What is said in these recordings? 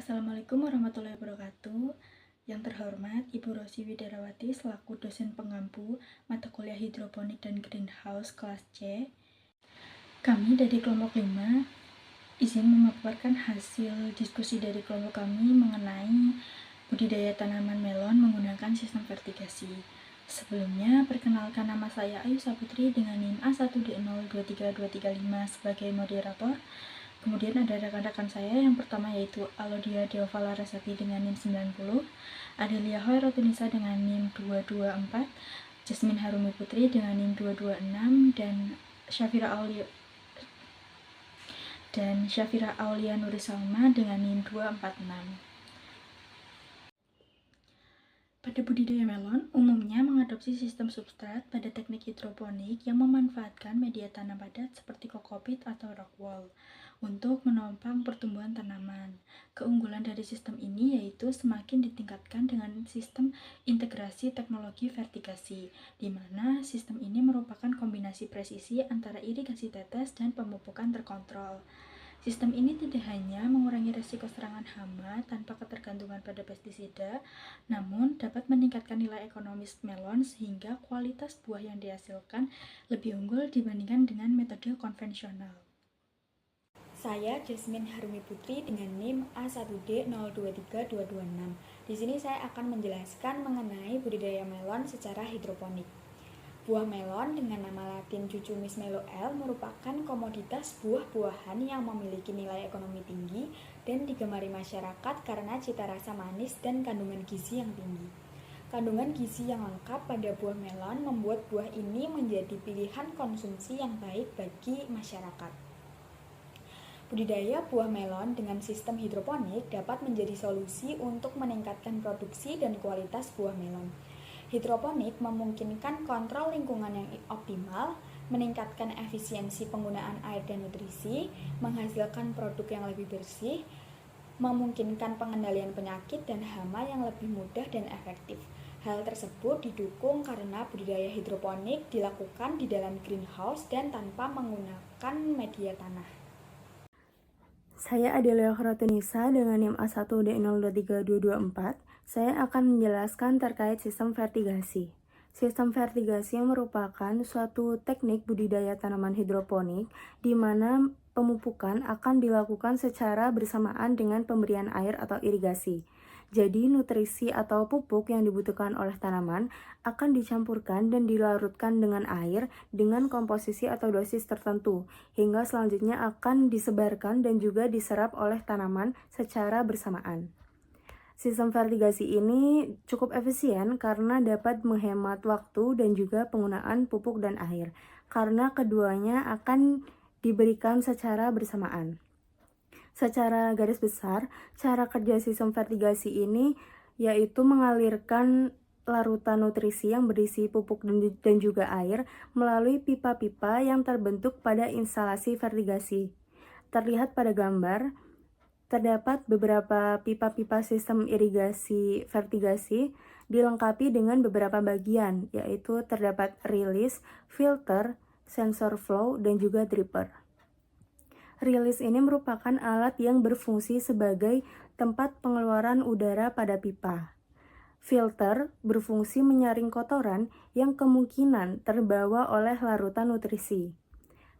Assalamualaikum warahmatullahi wabarakatuh. Yang terhormat Ibu Rosi Widarawati selaku dosen pengampu mata kuliah hidroponik dan greenhouse kelas C. Kami dari kelompok 5 izin memaparkan hasil diskusi dari kelompok kami mengenai budidaya tanaman melon menggunakan sistem vertigasi. Sebelumnya, perkenalkan, nama saya Ayu Saputri dengan NIM A1D023235 sebagai moderator. Kemudian ada rekan-rekan saya, yang pertama yaitu Alodia Deova Larasati dengan NIM 90, Adelia Hoyrotunisa dengan NIM 224, Jasmine Harumi Putri dengan NIM 226, dan Syafira Aulia Nuri Salma dengan NIM 246. Pada budidaya melon, umumnya mengadopsi sistem substrat pada teknik hidroponik yang memanfaatkan media tanam padat seperti kokopit atau rock wool untuk menopang pertumbuhan tanaman. Keunggulan dari sistem ini yaitu semakin ditingkatkan dengan sistem integrasi teknologi vertigasi, di mana sistem ini merupakan kombinasi presisi antara irigasi tetes dan pemupukan terkontrol. Sistem ini tidak hanya mengurangi risiko serangan hama tanpa ketergantungan pada pestisida, namun dapat meningkatkan nilai ekonomis melon sehingga kualitas buah yang dihasilkan lebih unggul dibandingkan dengan metode konvensional. Saya Jasmine Harumi Putri dengan NIM A1D023226. Di sini saya akan menjelaskan mengenai budidaya melon secara hidroponik. Buah melon dengan nama latin Cucumis Melo L merupakan komoditas buah-buahan yang memiliki nilai ekonomi tinggi dan digemari masyarakat karena cita rasa manis dan kandungan gizi yang tinggi. Kandungan gizi yang lengkap pada buah melon membuat buah ini menjadi pilihan konsumsi yang baik bagi masyarakat. Budidaya buah melon dengan sistem hidroponik dapat menjadi solusi untuk meningkatkan produksi dan kualitas buah melon. Hidroponik memungkinkan kontrol lingkungan yang optimal, meningkatkan efisiensi penggunaan air dan nutrisi, menghasilkan produk yang lebih bersih, memungkinkan pengendalian penyakit dan hama yang lebih mudah dan efektif. Hal tersebut didukung karena budidaya hidroponik dilakukan di dalam greenhouse dan tanpa menggunakan media tanah. Saya Adelia Hoyrotunisa dengan NIM A1D023224. Saya akan menjelaskan terkait sistem vertigasi. Sistem vertigasi merupakan suatu teknik budidaya tanaman hidroponik di mana pemupukan akan dilakukan secara bersamaan dengan pemberian air atau irigasi. Jadi, nutrisi atau pupuk yang dibutuhkan oleh tanaman akan dicampurkan dan dilarutkan dengan air dengan komposisi atau dosis tertentu, hingga selanjutnya akan disebarkan dan juga diserap oleh tanaman secara bersamaan. Sistem vertigasi ini cukup efisien karena dapat menghemat waktu dan juga penggunaan pupuk dan air, karena keduanya akan diberikan secara bersamaan. Secara garis besar, cara kerja sistem vertigasi ini yaitu mengalirkan larutan nutrisi yang berisi pupuk dan juga air melalui pipa-pipa yang terbentuk pada instalasi vertigasi. Terlihat pada gambar, terdapat beberapa pipa-pipa sistem irigasi vertigasi dilengkapi dengan beberapa bagian, yaitu terdapat rilis, filter, sensor flow, dan juga dripper. Rilis ini merupakan alat yang berfungsi sebagai tempat pengeluaran udara pada pipa. Filter berfungsi menyaring kotoran yang kemungkinan terbawa oleh larutan nutrisi.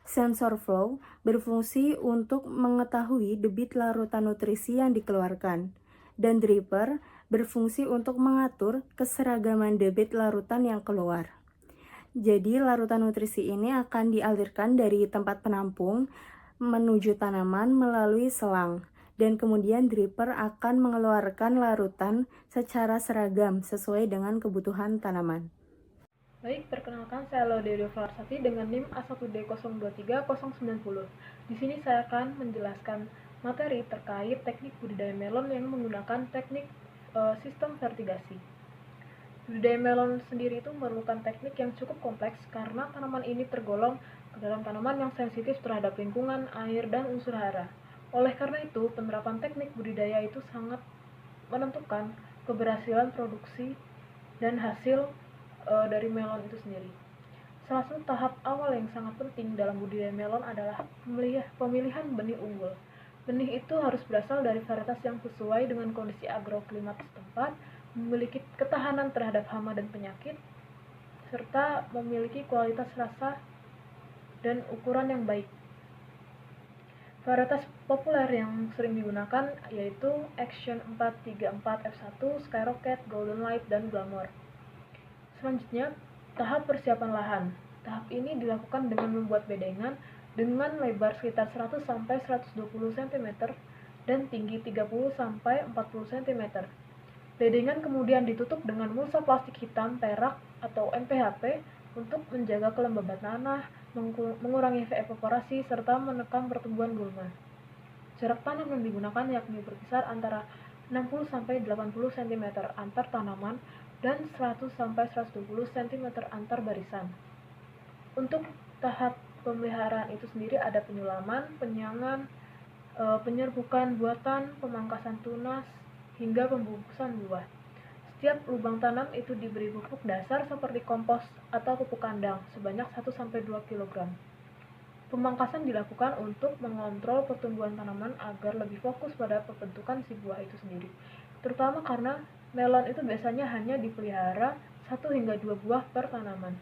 Sensor flow berfungsi untuk mengetahui debit larutan nutrisi yang dikeluarkan. Dan dripper berfungsi untuk mengatur keseragaman debit larutan yang keluar. Jadi, larutan nutrisi ini akan dialirkan dari tempat penampung menuju tanaman melalui selang, dan kemudian dripper akan mengeluarkan larutan secara seragam sesuai dengan kebutuhan tanaman. Baik, perkenalkan saya Alodia Deova Larasati dengan NIM A1D023090. Di sini saya akan menjelaskan materi terkait teknik budidaya melon yang menggunakan teknik sistem vertigasi. Budidaya melon sendiri itu memerlukan teknik yang cukup kompleks karena tanaman ini tergolong ke dalam tanaman yang sensitif terhadap lingkungan, air, dan unsur hara. Oleh karena itu, penerapan teknik budidaya itu sangat menentukan keberhasilan produksi dan hasil dari melon itu sendiri. Salah satu tahap awal yang sangat penting dalam budidaya melon adalah pemilihan benih unggul. Benih itu harus berasal dari varietas yang sesuai dengan kondisi agroklimat setempat, memiliki ketahanan terhadap hama dan penyakit, serta memiliki kualitas rasa dan ukuran yang baik. Varietas populer yang sering digunakan yaitu Action 434 F1, Skyrocket, Golden Light, dan Glamour. Selanjutnya, tahap persiapan lahan. Tahap ini dilakukan dengan membuat bedengan dengan lebar sekitar 100-120 cm dan tinggi 30-40 cm. Bedengan kemudian ditutup dengan mulsa plastik hitam perak atau MPHP untuk menjaga kelembaban tanah, mengurangi evaporasi, serta menekan pertumbuhan gulma. Jarak tanam yang digunakan yakni berkisar antara 60-80 cm antar tanaman dan 100-120 cm antar barisan. Untuk tahap pemeliharaan itu sendiri ada penyulaman, penyangan, penyerbukan buatan, pemangkasan tunas, hingga pembungkusan buah. Setiap lubang tanam itu diberi pupuk dasar seperti kompos atau pupuk kandang sebanyak 1-2 kg. Pemangkasan dilakukan untuk mengontrol pertumbuhan tanaman agar lebih fokus pada pembentukan si buah itu sendiri. Terutama karena melon itu biasanya hanya dipelihara 1-2 buah per tanaman.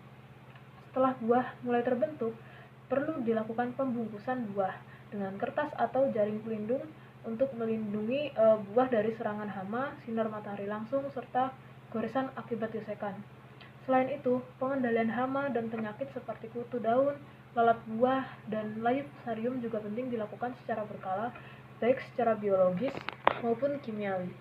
Setelah buah mulai terbentuk, perlu dilakukan pembungkusan buah dengan kertas atau jaring pelindung untuk melindungi buah dari serangan hama, sinar matahari langsung, serta goresan akibat gesekan. Selain itu, pengendalian hama dan penyakit seperti kutu daun, lalat buah, dan layu fusarium juga penting dilakukan secara berkala, baik secara biologis maupun kimiawi.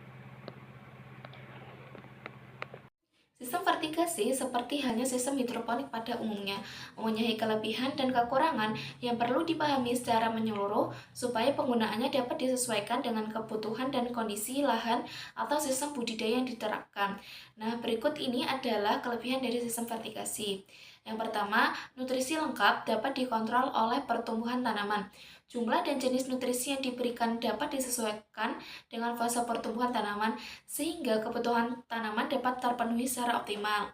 Sistem vertigasi seperti halnya sistem hidroponik pada umumnya, mempunyai kelebihan dan kekurangan yang perlu dipahami secara menyeluruh supaya penggunaannya dapat disesuaikan dengan kebutuhan dan kondisi lahan atau sistem budidaya yang diterapkan. Nah, berikut ini adalah kelebihan dari sistem vertigasi. Yang pertama, nutrisi lengkap dapat dikontrol oleh pertumbuhan tanaman. Jumlah dan jenis nutrisi yang diberikan dapat disesuaikan dengan fase pertumbuhan tanaman sehingga kebutuhan tanaman dapat terpenuhi secara optimal.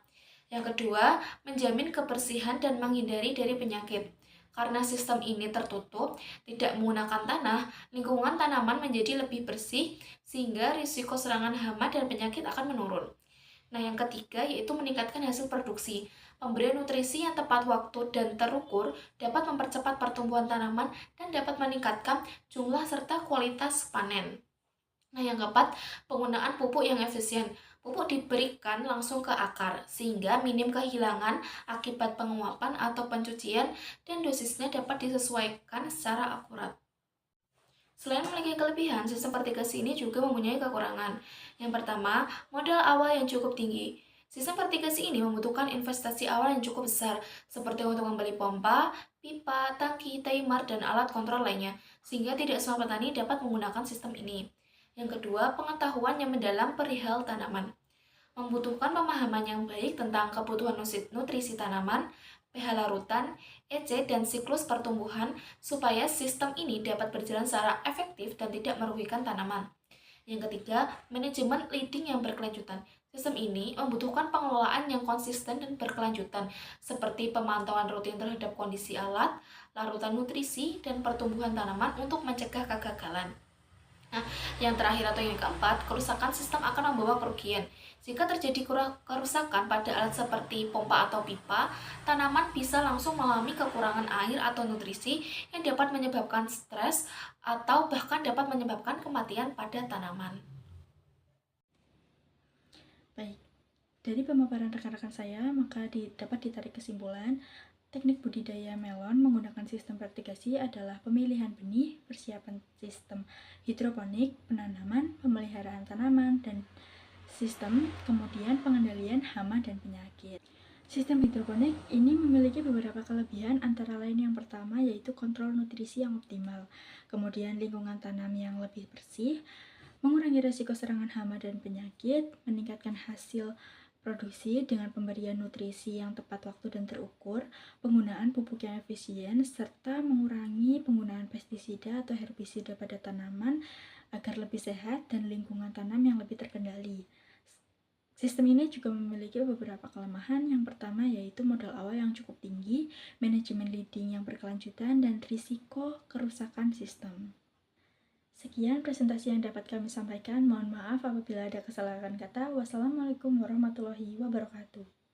Yang kedua, menjamin kebersihan dan menghindari dari penyakit. Karena sistem ini tertutup, tidak menggunakan tanah, lingkungan tanaman menjadi lebih bersih sehingga risiko serangan hama dan penyakit akan menurun. Nah, yang ketiga yaitu meningkatkan hasil produksi. Pemberian nutrisi yang tepat waktu dan terukur dapat mempercepat pertumbuhan tanaman dan dapat meningkatkan jumlah serta kualitas panen. Nah, yang keempat, penggunaan pupuk yang efisien. Pupuk diberikan langsung ke akar, sehingga minim kehilangan akibat penguapan atau pencucian dan dosisnya dapat disesuaikan secara akurat. Selain memiliki kelebihan, sistem vertigasi ini juga mempunyai kekurangan. Yang pertama, modal awal yang cukup tinggi. Sistem vertigasi ini membutuhkan investasi awal yang cukup besar, seperti untuk membeli pompa, pipa, tangki, timer, dan alat kontrol lainnya, sehingga tidak semua petani dapat menggunakan sistem ini. Yang kedua, pengetahuan yang mendalam perihal tanaman. Membutuhkan pemahaman yang baik tentang kebutuhan nutrisi tanaman, pH larutan, EC, dan siklus pertumbuhan supaya sistem ini dapat berjalan secara efektif dan tidak merugikan tanaman. Yang ketiga, manajemen leading yang berkelanjutan. Sistem ini membutuhkan pengelolaan yang konsisten dan berkelanjutan, seperti pemantauan rutin terhadap kondisi alat, larutan nutrisi, dan pertumbuhan tanaman untuk mencegah kegagalan. Nah, yang terakhir atau yang keempat, kerusakan sistem akan membawa kerugian. Jika terjadi kerusakan pada alat seperti pompa atau pipa, tanaman bisa langsung mengalami kekurangan air atau nutrisi yang dapat menyebabkan stres atau bahkan dapat menyebabkan kematian pada tanaman. Baik, dari pemaparan rekan-rekan saya, maka dapat ditarik kesimpulan teknik budidaya melon menggunakan sistem vertigasi adalah pemilihan benih, persiapan sistem hidroponik, penanaman, pemeliharaan tanaman, dan sistem, kemudian pengendalian hama dan penyakit. Sistem hidroponik ini memiliki beberapa kelebihan, antara lain yang pertama yaitu kontrol nutrisi yang optimal, kemudian lingkungan tanam yang lebih bersih, mengurangi risiko serangan hama dan penyakit, meningkatkan hasil produksi dengan pemberian nutrisi yang tepat waktu dan terukur, penggunaan pupuk yang efisien, serta mengurangi penggunaan pestisida atau herbisida pada tanaman agar lebih sehat dan lingkungan tanam yang lebih terkendali. Sistem ini juga memiliki beberapa kelemahan. Yang pertama yaitu modal awal yang cukup tinggi, manajemen leading yang berkelanjutan, dan risiko kerusakan sistem. Sekian presentasi yang dapat kami sampaikan. Mohon maaf apabila ada kesalahan kata. Wassalamualaikum warahmatullahi wabarakatuh.